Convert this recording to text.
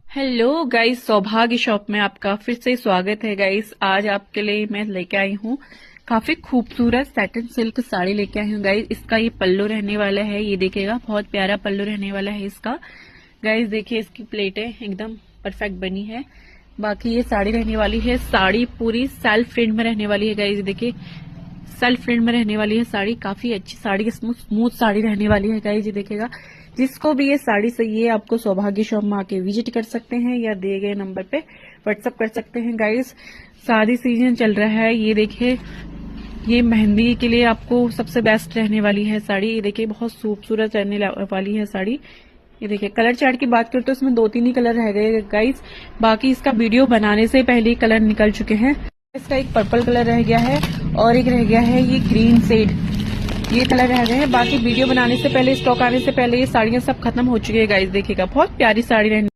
Hello guys, सौभाग्य shop में आपका फिर से स्वागत है गाइस। आज आपके लिए मैं लेके आई हूँ काफी खूबसूरत सैटिन सिल्क साड़ी लेके आई हूँ गाइस। इसका ये पल्लू रहने वाला है, ये देखिएगा बहुत प्यारा पल्लू रहने वाला है इसका। गाइस देखिए इसकी प्लेटें एकदम परफेक्ट बनी है। बाकी ये साड़ी रहने वाली है, साड़ी पूरी सेल्फ प्रिंट में रहने वाली है गाइस। देखिए सेल्फ प्रिंट में रहने वाली है साड़ी, काफी अच्छी साड़ी, स्मूथ साड़ी रहने वाली है गाइस। ये देखिएगा जिसको भी ये साड़ी चाहिए आपको सौभाग्य शॉप में आके विजिट कर सकते हैं या दिए गए नंबर पे व्हाट्सअप कर सकते हैं गाइस। शादी सीजन चल रहा है, ये देखिए ये मेहंदी के लिए आपको सबसे बेस्ट रहने वाली है साड़ी। ये देखिए बहुत खूबसूरत रहने वाली है साड़ी। ये देखिए कलर चार्ट की बात करें तो इसमें 2-3 ही कलर रह गए गाइस। बाकी इसका वीडियो बनाने से पहले ही कलर निकल चुके हैं। इसका एक पर्पल कलर रह गया है और एक रह गया है ये ग्रीन शेड, ये कलर रह गए हैं। बाकी वीडियो बनाने से पहले, स्टॉक आने से पहले ये साड़ियां सब खत्म हो चुकी है गाइस। देखिएगा बहुत प्यारी साड़ी रहने